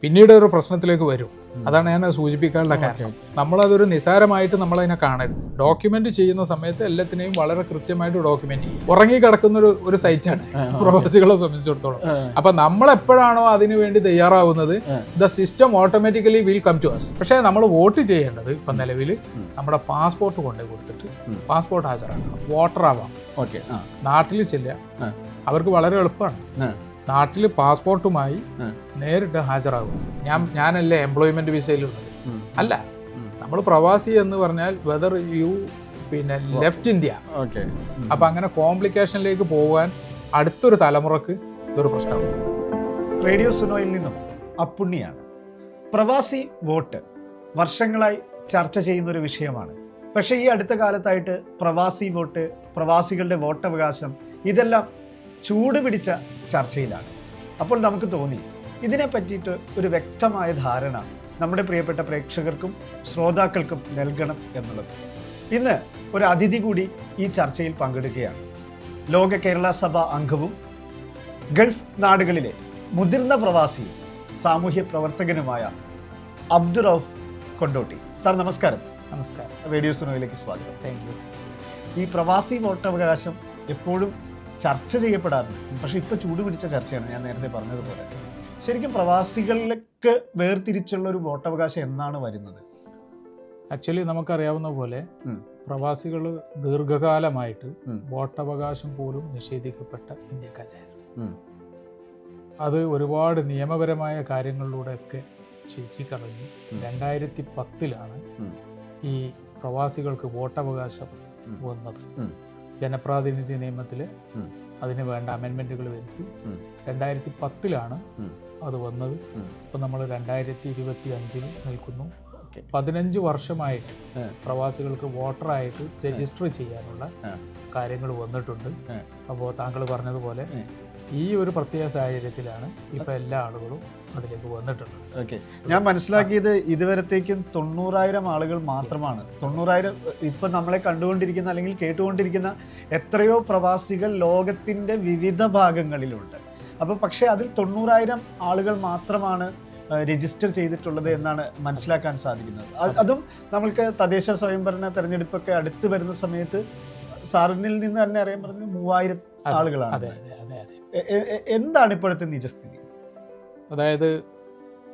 പിന്നീട് ഒരു പ്രശ്നത്തിലേക്ക് വരും. അതാണ് ഞാൻ സൂചിപ്പിക്കാനുള്ള കാരണം. നമ്മളതൊരു നിസാരമായിട്ട് നമ്മളതിനെ കാണരുത്. ഡോക്യുമെന്റ് ചെയ്യുന്ന സമയത്ത് എല്ലാത്തിനെയും വളരെ കൃത്യമായിട്ട് ഡോക്യുമെന്റ് ചെയ്യും. ഉറങ്ങി കിടക്കുന്ന ഒരു സൈറ്റാണ് പ്രവാസികളെ സംബന്ധിച്ചിടത്തോളം. അപ്പൊ നമ്മൾ എപ്പോഴാണോ അതിനു വേണ്ടി തയ്യാറാവുന്നത്, the system automatically will come to us. പക്ഷേ നമ്മൾ വോട്ട് ചെയ്യേണ്ടത് ഇപ്പം നിലവിൽ നമ്മുടെ പാസ്പോർട്ട് കൊണ്ടു കൊടുത്തിട്ട് പാസ്പോർട്ട് ഹാജരാക്കണം. വോട്ടർ ആവാം, നാട്ടിൽ ചെല്ലുക, അവർക്ക് വളരെ എളുപ്പമാണ്. നാട്ടിൽ പാസ്പോർട്ടുമായി നേരിട്ട് ഹാജരാകും. ഞാനല്ലേ എംപ്ലോയ്മെന്റ് വിസയിലുള്ളത്? അല്ല, നമ്മൾ പ്രവാസി എന്ന് പറഞ്ഞാൽ വെദർ യു ലെഫ്റ്റ് ഇന്ത്യ. അപ്പൊ അങ്ങനെ കോംപ്ലിക്കേഷനിലേക്ക് പോകാൻ അടുത്തൊരു തലമുറക്ക് ഇതൊരു പ്രശ്നമാണ്. റേഡിയോ സുനോയിൽ നിന്നും അപ്പുണ്ണിയാണ്. പ്രവാസി വോട്ട് വർഷങ്ങളായി ചർച്ച ചെയ്യുന്ന ഒരു വിഷയമാണ്. പക്ഷേ ഈ അടുത്ത കാലത്തായിട്ട് പ്രവാസി വോട്ട്, പ്രവാസികളുടെ വോട്ടവകാശം, ഇതെല്ലാം ചൂട് പിടിച്ച ചർച്ചയിലാണ്. അപ്പോൾ നമുക്ക് തോന്നി ഇതിനെ പറ്റിയിട്ട് ഒരു വ്യക്തമായ ധാരണ നമ്മുടെ പ്രിയപ്പെട്ട പ്രേക്ഷകർക്കും ശ്രോതാക്കൾക്കും നൽകണം എന്നുള്ളത്. ഇന്ന് ഒരു അതിഥി കൂടി ഈ ചർച്ചയിൽ പങ്കെടുക്കുകയാണ്. ലോക കേരള സഭ അംഗവും ഗൾഫ് നാടുകളിലെ മുതിർന്ന പ്രവാസിയും സാമൂഹ്യ പ്രവർത്തകനുമായ അബ്ദുറൌഫ് കൊണ്ടോട്ടി. സാർ നമസ്കാരം. നമസ്കാരം. റേഡിയോ സുനോയിലേക്ക് സ്വാഗതം. Thank you. ഈ പ്രവാസി വോട്ടവകാശം എപ്പോഴും ചർച്ച ചെയ്യപ്പെടാറുണ്ട്. പക്ഷെ ഇപ്പോൾ ചൂട് പിടിച്ച ചർച്ചയാണ്. ഞാൻ നേരത്തെ പറഞ്ഞതുപോലെ ശരിക്കും പ്രവാസികളിലേക്ക് വേർതിരിച്ചുള്ള ഒരു വോട്ടവകാശം എന്നാണ് വരുന്നത്? ആക്ച്വലി നമുക്കറിയാവുന്ന പോലെ പ്രവാസികൾ ദീർഘകാലമായിട്ട് വോട്ടവകാശം പോലും നിഷേധിക്കപ്പെട്ട ഇന്ത്യക്കാരായിരുന്നു. അത് ഒരുപാട് നിയമപരമായ കാര്യങ്ങളിലൂടെയൊക്കെ ചുറ്റിക്കളഞ്ഞ് 2010 ഈ പ്രവാസികൾക്ക് വോട്ടവകാശം വന്നത്. ജനപ്രാതിനിധ്യ നിയമത്തിൽ അതിന് വേണ്ട അമെൻമെൻറ്റുകൾ വരുത്തി 2010 അത് വന്നത്. ഇപ്പം നമ്മൾ 2025 നിൽക്കുന്നു. 15 വർഷമായിട്ട് പ്രവാസികൾക്ക് വോട്ടറായിട്ട് രജിസ്റ്റർ ചെയ്യാനുള്ള കാര്യങ്ങൾ വന്നിട്ടുണ്ട്. അപ്പോൾ താങ്കൾ പറഞ്ഞതുപോലെ ഈ ഒരു പ്രത്യേക സാഹചര്യത്തിലാണ് ഇപ്പം എല്ലാ ആളുകളും അതിലേക്ക് വന്നിട്ടുള്ളത്. ഓക്കെ, ഞാൻ മനസ്സിലാക്കിയത് ഇതുവരത്തേക്കും 90,000 ആളുകൾ മാത്രമാണ്. 90,000 ഇപ്പം നമ്മളെ കണ്ടുകൊണ്ടിരിക്കുന്ന അല്ലെങ്കിൽ കേട്ടുകൊണ്ടിരിക്കുന്ന എത്രയോ പ്രവാസികൾ ലോകത്തിൻ്റെ വിവിധ ഭാഗങ്ങളിലുണ്ട്. അപ്പോൾ പക്ഷേ അതിൽ 90,000 ആളുകൾ മാത്രമാണ് രജിസ്റ്റർ ചെയ്തിട്ടുള്ളത് എന്നാണ് മനസ്സിലാക്കാൻ സാധിക്കുന്നത്. അതും നമ്മൾക്ക് തദ്ദേശ സ്വയംഭരണ തെരഞ്ഞെടുപ്പൊക്കെ അടുത്ത് വരുന്ന സമയത്ത് സാറിനിൽ നിന്ന് തന്നെ അറിയാൻ പറഞ്ഞത് 3,000 ആളുകളാണ്. എന്താണ് ഇപ്പോഴത്തെ നിജസ്ഥിതി? അതായത്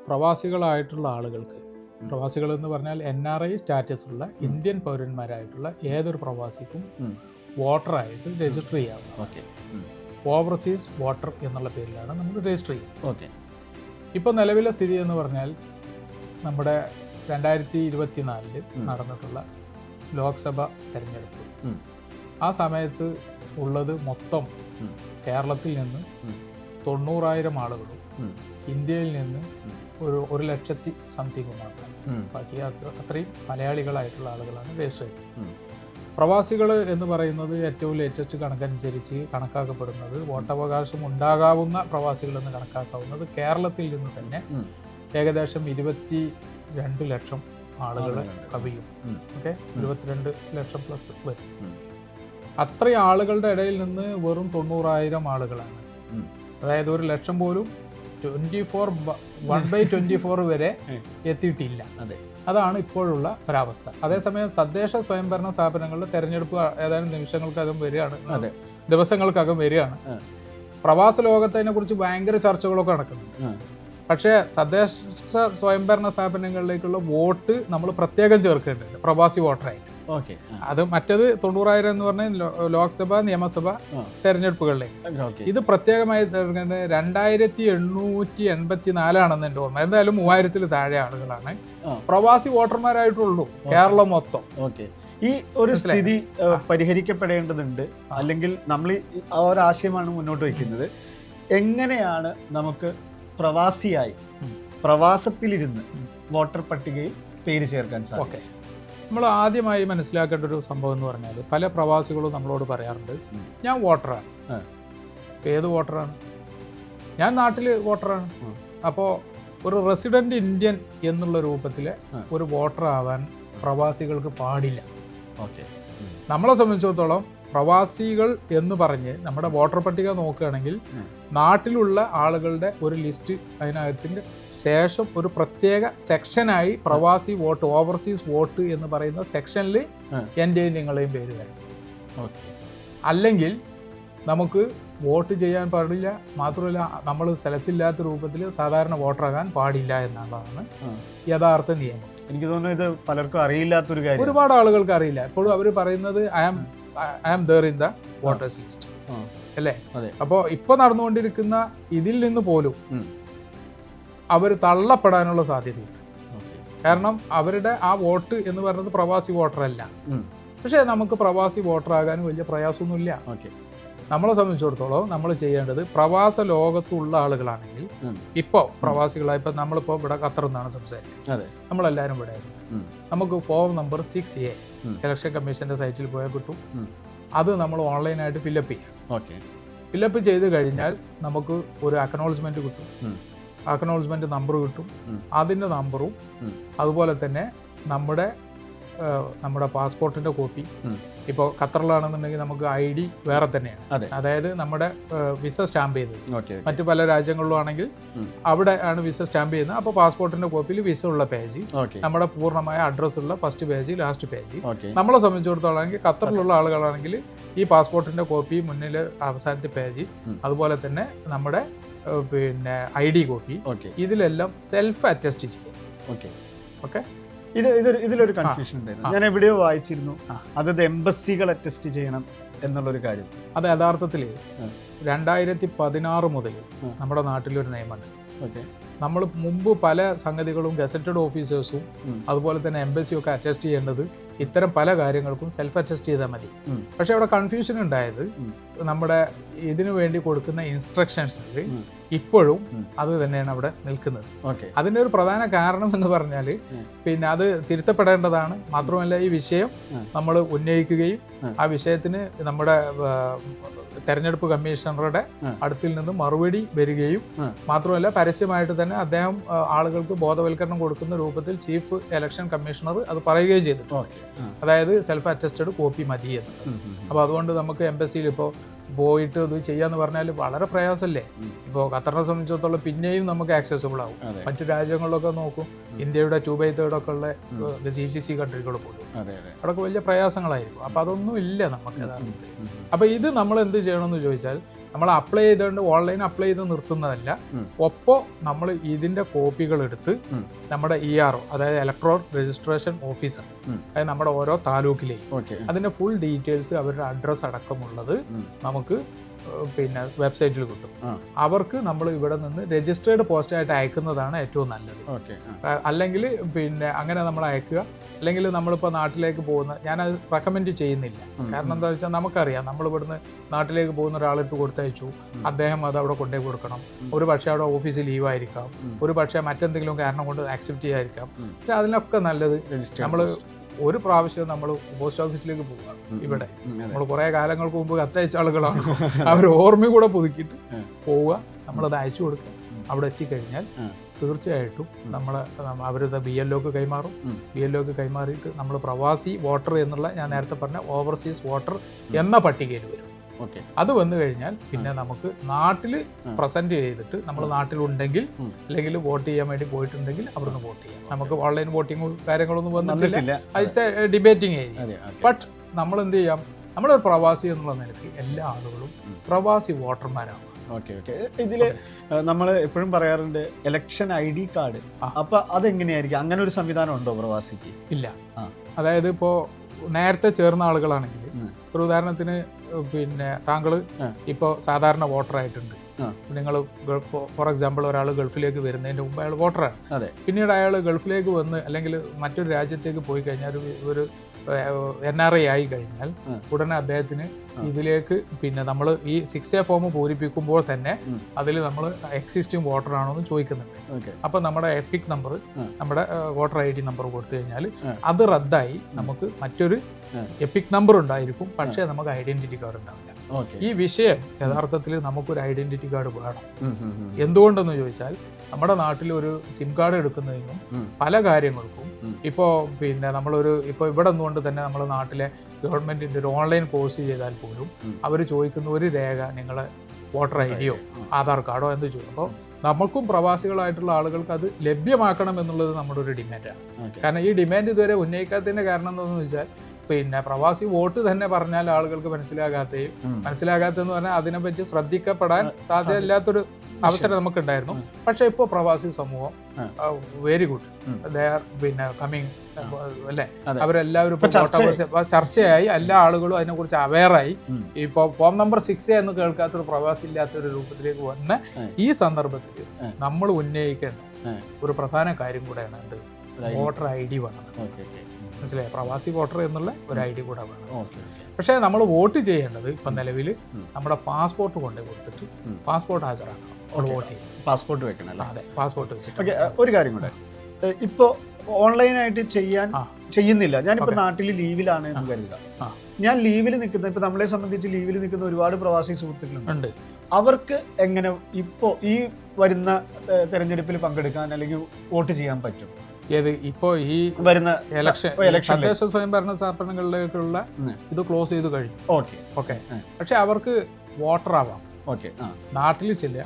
പ്രവാസികളായിട്ടുള്ള ആളുകൾക്ക്, പ്രവാസികൾ എന്ന് പറഞ്ഞാൽ NRI സ്റ്റാറ്റസ് ഉള്ള ഇന്ത്യൻ പൗരന്മാരായിട്ടുള്ള ഏതൊരു പ്രവാസിക്കും വോട്ടറായിട്ട് രജിസ്റ്റർ ചെയ്യാവുന്നതാണ്. ഓവർസീസ് വോട്ടർ എന്നുള്ള പേരിലാണ് നമ്മൾ രജിസ്റ്റർ ചെയ്യുന്നത്. ഇപ്പോൾ നിലവിലെ സ്ഥിതി എന്ന് പറഞ്ഞാൽ നമ്മുടെ 2024 നടന്നിട്ടുള്ള ലോക്സഭ തെരഞ്ഞെടുപ്പ്, ആ സമയത്ത് ഉള്ളത് മൊത്തം കേരളത്തിൽ നിന്ന് 90,000 ആളുകളും ഇന്ത്യയിൽ നിന്ന് ഒരു 1,00,000 സംതിങ് മാത്രം. ബാക്കി അത്രയും മലയാളികളായിട്ടുള്ള ആളുകളാണ് രജിസ്റ്റർ ചെയ്തത്. പ്രവാസികൾ എന്ന് പറയുന്നത് ഏറ്റവും ലേറ്റസ്റ്റ് കണക്കനുസരിച്ച് കണക്കാക്കപ്പെടുന്നത്, വോട്ടവകാശം ഉണ്ടാകാവുന്ന പ്രവാസികൾ എന്ന് കണക്കാക്കാവുന്നത് കേരളത്തിൽ നിന്ന് തന്നെ ഏകദേശം 22 ലക്ഷം ആളുകളെ കവിയും. ഓക്കെ, 22 ലക്ഷം പ്ലസ് വരും. അത്രയും ആളുകളുടെ ഇടയിൽ നിന്ന് വെറും 90,000 ആളുകളാണ്. അതായത് 1,00,000 പോലും 1/24 വരെ എത്തിയിട്ടില്ല. അതാണ് ഇപ്പോഴുള്ള ഒരവസ്ഥ. അതേസമയം തദ്ദേശ സ്വയംഭരണ സ്ഥാപനങ്ങളുടെ തെരഞ്ഞെടുപ്പ് ഏതാനും നിമിഷങ്ങൾക്കകം വരികയാണ്, ദിവസങ്ങൾക്കകം വരികയാണ്. പ്രവാസ ലോകത്തിനെ കുറിച്ച് ഭയങ്കര ചർച്ചകളൊക്കെ നടക്കുന്നുണ്ട്. പക്ഷേ തദ്ദേശ സ്വയംഭരണ സ്ഥാപനങ്ങളിലേക്കുള്ള വോട്ട് നമ്മൾ പ്രത്യേകം ചേർക്കേണ്ടത് പ്രവാസി വോട്ടറായിട്ട്. അത് മറ്റത് 90,000 എന്ന് പറഞ്ഞാൽ ലോക്സഭ നിയമസഭ തെരഞ്ഞെടുപ്പുകളിലേക്ക്. ഇത് പ്രത്യേകമായി 2,884 ആണെന്ന് എൻ്റെ ഓർമ്മ. എന്തായാലും 3,000-ൽ താഴെ ആളുകളാണ് പ്രവാസി വോട്ടർമാരായിട്ടുള്ളൂ കേരളം മൊത്തം. ഈ ഒരു സ്ഥിതി പരിഹരിക്കപ്പെടേണ്ടതുണ്ട്. അല്ലെങ്കിൽ നമ്മൾ ആ ഒരു ആശയമാണ് മുന്നോട്ട് വയ്ക്കുന്നത്. എങ്ങനെയാണ് നമുക്ക് പ്രവാസിയായി പ്രവാസത്തിലിരുന്ന് വോട്ടർ പട്ടികയിൽ പേര് ചേർക്കാൻ സാധിക്കും? നമ്മൾ ആദ്യമായി മനസ്സിലാക്കേണ്ട ഒരു സംഭവം എന്ന് പറഞ്ഞാൽ, പല പ്രവാസികളും നമ്മളോട് പറയാറുണ്ട്, ഞാൻ വോട്ടറാണ്. ഏത് വോട്ടറാണ്? ഞാൻ നാട്ടിൽ വോട്ടറാണ്. അപ്പോൾ ഒരു റെസിഡന്റ് ഇന്ത്യൻ എന്നുള്ള രൂപത്തിൽ ഒരു വോട്ടർ ആവാൻ പ്രവാസികൾക്ക് പാടില്ല. നമ്മളെ സംബന്ധിച്ചിടത്തോളം പ്രവാസികൾ എന്ന് പറഞ്ഞ് നമ്മുടെ വോട്ടർ പട്ടിക നോക്കുകയാണെങ്കിൽ നാട്ടിലുള്ള ആളുകളുടെ ഒരു ലിസ്റ്റ് അതിനകത്തിൻ്റെ ശേഷം ഒരു പ്രത്യേക സെക്ഷനായി പ്രവാസി വോട്ട്, ഓവർസീസ് വോട്ട് എന്ന് പറയുന്ന സെക്ഷനിൽ എൻ്റെയും നിങ്ങളെയും പേര് വരും. അല്ലെങ്കിൽ നമുക്ക് വോട്ട് ചെയ്യാൻ പാടില്ല, മാത്രമല്ല നമ്മൾ സ്ഥലത്തില്ലാത്ത രൂപത്തിൽ സാധാരണ വോട്ടറാകാൻ പാടില്ല എന്നുള്ളതാണ് യഥാർത്ഥ നിയമം. എനിക്ക് തോന്നുന്നു ഇത് പലർക്കും അറിയില്ലാത്തൊരു കാര്യം. ഒരുപാട് ആളുകൾക്ക് അറിയില്ല. എപ്പോഴും അവർ പറയുന്നത് I am there in the voters list അല്ലേ. അപ്പോൾ ഇപ്പോൾ നടന്നുകൊണ്ടിരിക്കുന്ന ഇതിൽ നിന്ന് പോലും അവർ തള്ളപ്പെടാനുള്ള സാധ്യതയുണ്ട്. കാരണം അവരുടെ ആ വോട്ട് എന്ന് പറയുന്നത് പ്രവാസി വോട്ടറല്ല. പക്ഷേ നമുക്ക് പ്രവാസി വോട്ടറാകാൻ വലിയ പ്രയാസമൊന്നുമില്ല. നമ്മളെ സംബന്ധിച്ചിടത്തോളം നമ്മൾ ചെയ്യേണ്ടത് പ്രവാസ ലോകത്തുള്ള ആളുകളാണെങ്കിൽ ഇപ്പോൾ പ്രവാസികളായി ഇപ്പം നമ്മളിപ്പോൾ ഇവിടെ ഖത്തറിൽ നിന്നാണ് സംസാരിക്കുന്നത്, നമ്മളെല്ലാവരും ഇവിടെ ആയിരുന്നു. നമുക്ക് ഫോം നമ്പർ 6A ഇലക്ഷൻ കമ്മീഷൻ്റെ സൈറ്റിൽ പോയാൽ കിട്ടും. അത് നമ്മൾ ഓൺലൈനായിട്ട് ഫില്ലപ്പ് ചെയ്യാം. ഫില്ലപ്പ് ചെയ്ത് കഴിഞ്ഞാൽ നമുക്ക് ഒരു അക്നോളജ്മെൻറ്റ് കിട്ടും. അക്നോളജ്മെൻറ്റ് നമ്പർ കിട്ടും. അതിൻ്റെ നമ്പറും അതുപോലെ തന്നെ നമ്മുടെ പാസ്പോർട്ടിൻ്റെ കോപ്പി. ഇപ്പോൾ ഖത്തറിലാണെന്നുണ്ടെങ്കിൽ നമുക്ക് ID വേറെ തന്നെയാണ്, അതായത് നമ്മുടെ വിസ സ്റ്റാമ്പ് ചെയ്തത്. മറ്റു പല രാജ്യങ്ങളിലും ആണെങ്കിൽ അവിടെ ആണ് വിസ സ്റ്റാമ്പ് ചെയ്യുന്നത്. അപ്പോൾ പാസ്പോർട്ടിൻ്റെ കോപ്പിയിൽ വിസ ഉള്ള പേജ്, നമ്മുടെ പൂർണ്ണമായ അഡ്രസ്സ് ഉള്ള ഫസ്റ്റ് പേജ്, ലാസ്റ്റ് പേജ്. നമ്മളെ സംബന്ധിച്ചിടത്തോളം ആണെങ്കിൽ ഖത്തറിലുള്ള ആളുകളാണെങ്കിൽ ഈ പാസ്പോർട്ടിൻ്റെ കോപ്പി മുന്നിൽ അവസാനത്തെ പേജ്, അതുപോലെ തന്നെ നമ്മുടെ പിന്നെ ID കോപ്പി, ഇതിലെല്ലാം സെൽഫ് അറ്റസ്റ്റ് ചെയ്യും. ഓക്കെ, ഇതിലൊരു കൺഫ്യൂഷൻ ഉണ്ടായിരുന്നു. ഞാൻ എവിടെയോ വായിച്ചിരുന്നു അതത് എംബസികൾ അറ്റസ്റ്റ് ചെയ്യണം എന്നുള്ളൊരു കാര്യം. അത് യഥാർത്ഥത്തിൽ 2016 മുതൽ നമ്മുടെ നാട്ടിലൊരു നിയമമുണ്ട്. നമ്മൾ മുമ്പ് പല സംഗതികളും ഗസറ്റഡ് ഓഫീസേഴ്സും അതുപോലെ തന്നെ എംബസിയും ഒക്കെ അറ്റസ്റ്റ് ചെയ്യേണ്ടത് ഇത്തരം പല കാര്യങ്ങൾക്കും സെൽഫ് അറ്റസ്റ്റ് ചെയ്താൽ മതി. പക്ഷെ അവിടെ കൺഫ്യൂഷൻ ഉണ്ടായത് നമ്മുടെ ഇതിനു വേണ്ടി കൊടുക്കുന്ന ഇൻസ്ട്രക്ഷൻസിൽ ഇപ്പോഴും അത് തന്നെയാണ് അവിടെ നിൽക്കുന്നത്. അതിൻ്റെ ഒരു പ്രധാന കാരണം എന്ന് പറഞ്ഞാൽ പിന്നെ അത് തിരുത്തപ്പെടേണ്ടതാണ്. മാത്രമല്ല ഈ വിഷയം നമ്മൾ ഉന്നയിക്കുകയും ആ വിഷയത്തിന് നമ്മുടെ തെരഞ്ഞെടുപ്പ് കമ്മീഷണറുടെ അടുത്തിൽ നിന്ന് മറുപടി വരികയും മാത്രമല്ല പരസ്യമായിട്ട് തന്നെ അദ്ദേഹം ആളുകൾക്ക് ബോധവൽക്കരണം കൊടുക്കുന്ന രൂപത്തിൽ ചീഫ് ഇലക്ഷൻ കമ്മീഷണർ അത് പറയുകയും ചെയ്തിട്ടുണ്ട്. അതായത് സെൽഫ് അറ്റസ്റ്റഡ് കോപ്പി മതി എന്ന്. അപ്പോൾ അതുകൊണ്ട് നമുക്ക് എംബസിയിൽ ഇപ്പോൾ പോയിട്ട് ഇത് ചെയ്യാന്ന് പറഞ്ഞാൽ വളരെ പ്രയാസമല്ലേ. ഇപ്പോൾ ഖത്തറിനെ സംബന്ധിച്ചിടത്തോളം പിന്നെയും നമുക്ക് ആക്സസിബിൾ ആവും. മറ്റു രാജ്യങ്ങളിലൊക്കെ നോക്കും, ഇന്ത്യയുടെ 2/3 ഒക്കെ ഉള്ള GCC കൺട്രികൾ പോലും അവിടെയൊക്കെ വലിയ പ്രയാസങ്ങളായിരിക്കും. അപ്പോൾ അതൊന്നും ഇല്ല നമുക്ക് യഥാർത്ഥത്തിൽ. അപ്പോൾ ഇത് നമ്മൾ എന്ത് ചെയ്യണമെന്ന് ചോദിച്ചാൽ നമ്മൾ അപ്ലൈ ചെയ്തുകൊണ്ട് ഓൺലൈൻ അപ്ലൈ ചെയ്ത് നിർത്തുന്നതല്ല, ഒപ്പം നമ്മൾ ഇതിൻ്റെ കോപ്പികൾ എടുത്ത് നമ്മുടെ ERO അതായത് ഇലക്ട്രോൾ രജിസ്ട്രേഷൻ ഓഫീസർ, അതായത് നമ്മുടെ ഓരോ താലൂക്കിലെയും അതിൻ്റെ ഫുൾ ഡീറ്റെയിൽസ് അവരുടെ അഡ്രസ്സ് അടക്കമുള്ളത് നമുക്ക് പിന്നെ വെബ്സൈറ്റിൽ കിട്ടും. അവർക്ക് നമ്മൾ ഇവിടെ നിന്ന് രജിസ്റ്റേർഡ് പോസ്റ്റായിട്ട് അയക്കുന്നതാണ് ഏറ്റവും നല്ലത്. അല്ലെങ്കിൽ പിന്നെ അങ്ങനെ നമ്മൾ അയക്കുക. അല്ലെങ്കിൽ നമ്മളിപ്പോൾ നാട്ടിലേക്ക് പോകുന്ന, ഞാനത് റെക്കമെൻഡ് ചെയ്യുന്നില്ല. കാരണം എന്താ വെച്ചാൽ നമുക്കറിയാം, നമ്മൾ ഇവിടുന്ന് നാട്ടിലേക്ക് പോകുന്ന ഒരാളെടുത്ത് കൊടുത്തയച്ചു, അദ്ദേഹം അത് അവിടെ കൊണ്ടുപോയി കൊടുക്കണം. ഒരു പക്ഷേ അവിടെ ഓഫീസിൽ ലീവായിരിക്കാം, ഒരു പക്ഷേ മറ്റെന്തെങ്കിലും കാരണം കൊണ്ട് ആക്സെപ്റ്റ് ചെയ്യാതിരിക്കാം. പക്ഷെ അതിനൊക്കെ നല്ലത് നമ്മൾ ഒരു പ്രാവശ്യം നമ്മൾ പോസ്റ്റ് ഓഫീസിലേക്ക് പോവുക. ഇവിടെ നമ്മൾ കുറേ കാലങ്ങൾക്ക് മുമ്പ് കത്തയച്ച ആളുകളാണ്, അവർ ഓർമ്മ കൂടെ പുതുക്കിയിട്ട് പോവുക, നമ്മളത് അയച്ചു കൊടുക്കുക. അവിടെ എത്തിക്കഴിഞ്ഞാൽ തീർച്ചയായിട്ടും അവരത് BLOക്ക് കൈമാറും. BLOക്ക് കൈമാറിയിട്ട് നമ്മൾ പ്രവാസി വോട്ടർ എന്നുള്ള, ഞാൻ നേരത്തെ പറഞ്ഞ ഓവർസീസ് വോട്ടർ എന്ന പട്ടികയിൽ വരും. അത് വന്നു കഴിഞ്ഞാൽ പിന്നെ നമുക്ക് നാട്ടിൽ പ്രസന്റ് ചെയ്തിട്ട് നമ്മൾ നാട്ടിലുണ്ടെങ്കിൽ അല്ലെങ്കിൽ വോട്ട് ചെയ്യാൻ വേണ്ടി പോയിട്ടുണ്ടെങ്കിൽ അവിടുന്ന് വോട്ട് ചെയ്യാം. നമുക്ക് ഓൺലൈൻ വോട്ടിങ്ങും കാര്യങ്ങളൊന്നും വന്നിട്ടില്ല. It's A debating area. But നമ്മൾ എന്ത് ചെയ്യാം, നമ്മളൊരു പ്രവാസി എന്നുള്ള നിലയ്ക്ക് എല്ലാ ആളുകളും പ്രവാസി വോട്ടർമാരാണ്. ഇതില് നമ്മൾ എപ്പോഴും പറയാറുണ്ട് ഇലക്ഷൻ ID കാർഡ്. അപ്പൊ അതെങ്ങനെയായിരിക്കും? അങ്ങനെ ഒരു സംവിധാനം ഉണ്ടോ പ്രവാസിക്ക്? ഇല്ല. അതായത് ഇപ്പോൾ നേരത്തെ ചേർന്ന ആളുകളാണെങ്കിൽ, ഒരു ഉദാഹരണത്തിന് പിന്നെ താങ്കൾ ഇപ്പോൾ സാധാരണ വോട്ടറായിട്ടുണ്ട്. നിങ്ങൾ ഫോർ എക്സാമ്പിൾ ഒരാൾ ഗൾഫിലേക്ക് വരുന്നതിൻ്റെ മുമ്പ് അയാൾ വോട്ടറാണ്. പിന്നീട് അയാൾ ഗൾഫിലേക്ക് വന്ന് അല്ലെങ്കിൽ മറ്റൊരു രാജ്യത്തേക്ക് പോയി കഴിഞ്ഞാൽ ഒരു NRI ആയി കഴിഞ്ഞാൽ ഉടനെ അദ്ദേഹത്തിന് ഇതിലേക്ക് പിന്നെ നമ്മൾ ഈ 6A ഫോം പൂരിപ്പിക്കുമ്പോൾ തന്നെ അതിൽ നമ്മൾ എക്സിസ്റ്റിംഗ് വോട്ടർ ആണോ എന്ന് ചോദിക്കുന്നുണ്ട്. അപ്പം നമ്മുടെ എപ്പിക് നമ്പർ, നമ്മുടെ വോട്ടർ ID നമ്പർ കൊടുത്തു കഴിഞ്ഞാൽ അത് റദ്ദായി നമുക്ക് മറ്റൊരു എപ്പിക് നമ്പർ ഉണ്ടായിരിക്കും, പക്ഷേ നമുക്ക് ഐഡന്റിറ്റി കാർഡ് ഉണ്ടാവില്ല. ഈ വിഷയം യഥാർത്ഥത്തിൽ നമുക്കൊരു ഐഡന്റിറ്റി കാർഡ് വേണം. എന്തുകൊണ്ടെന്ന് ചോദിച്ചാൽ നമ്മുടെ നാട്ടിൽ ഒരു സിം കാർഡ് എടുക്കുന്നതിനും പല കാര്യങ്ങൾക്കും ഇപ്പോൾ പിന്നെ നമ്മളൊരു ഇപ്പോൾ ഇവിടെ നിന്നുകൊണ്ട് തന്നെ നമ്മുടെ നാട്ടിലെ ഗവൺമെൻറ്റിൻ്റെ ഒരു ഓൺലൈൻ കോഴ്സ് ചെയ്താൽ പോലും അവർ ചോദിക്കുന്ന ഒരു രേഖ നിങ്ങളെ വോട്ടർ ഐ ഡിയോ ആധാർ കാർഡോ എന്ന് ചോദിക്കും. അപ്പോൾ നമ്മൾക്കും പ്രവാസികളായിട്ടുള്ള ആളുകൾക്ക് അത് ലഭ്യമാക്കണം എന്നുള്ളത് നമ്മുടെ ഒരു ഡിമാൻഡാണ്. കാരണം ഈ ഡിമാൻഡ് ഇതുവരെ ഉന്നയിക്കാത്തതിൻ്റെ കാരണം എന്താണെന്ന് വെച്ചാൽ പിന്നെ പ്രവാസി വോട്ട് തന്നെ പറഞ്ഞാൽ ആളുകൾക്ക് മനസ്സിലാകാത്തതെന്ന് പറഞ്ഞാൽ അതിനെപ്പറ്റി ശ്രദ്ധിക്കപ്പെടാൻ സാധ്യതയില്ലാത്തൊരു അവസരം നമുക്കുണ്ടായിരുന്നു. പക്ഷെ ഇപ്പോൾ പ്രവാസി സമൂഹം വെരി ഗുഡ്, ദേ ആർ പിന്നെ കമ്മിങ് അല്ലേ, അവരെല്ലാവരും ചർച്ചയായി, എല്ലാ ആളുകളും അതിനെക്കുറിച്ച് അവെയറായി. ഇപ്പോൾ ഫോം നമ്പർ 6 എന്ന് കേൾക്കാത്തൊരു പ്രവാസി ഇല്ലാത്തൊരു രൂപത്തിലേക്ക് വന്ന ഈ സന്ദർഭത്തിൽ നമ്മൾ ഉന്നയിക്കേണ്ട ഒരു പ്രധാന കാര്യം കൂടെയാണ് എന്ത്, വോട്ടർ ഐ ഡി വേണം. മനസ്സിലായി, പ്രവാസി വോട്ടർ എന്നുള്ള ഒരു ഐ ഡി കൂടെ വേണം. പക്ഷേ നമ്മൾ വോട്ട് ചെയ്യേണ്ടത് ഇപ്പം നിലവിൽ നമ്മുടെ പാസ്പോർട്ട് കൊണ്ട് കൊടുത്തിട്ട് പാസ്പോർട്ട് ഹാജരാക്കണം. വോട്ട് ചെയ്യും, പാസ്പോർട്ട് വെക്കണം. അതെ, പാസ്പോർട്ട് വെച്ചിട്ട്. ഒരു കാര്യം കൂടെ, ഇപ്പോൾ ഓൺലൈനായിട്ട് ചെയ്യുന്നില്ല. ഞാനിപ്പോൾ നാട്ടിൽ ലീവിലാണ് എന്ന് കരുതുക. ഞാൻ ലീവിൽ നിൽക്കുന്ന, ഇപ്പൊ നമ്മളെ സംബന്ധിച്ച് ലീവിൽ നിൽക്കുന്ന ഒരുപാട് പ്രവാസി സുഹൃത്തുക്കളുണ്ട്. അവർക്ക് എങ്ങനെ ഇപ്പോൾ ഈ വരുന്ന തെരഞ്ഞെടുപ്പിൽ പങ്കെടുക്കാൻ അല്ലെങ്കിൽ വോട്ട് ചെയ്യാൻ പറ്റും? ഏത് ഇപ്പോൾ ഈ വരുന്ന ഇലക്ഷൻ തദ്ദേശ സ്വയംഭരണ സ്ഥാപനങ്ങളിലേക്കുള്ള ഇത് ക്ലോസ് ചെയ്ത് കഴിഞ്ഞു. ഓക്കെ, പക്ഷെ അവർക്ക് വോട്ടർ ആവാം. നാട്ടിൽ ചെല്ലുക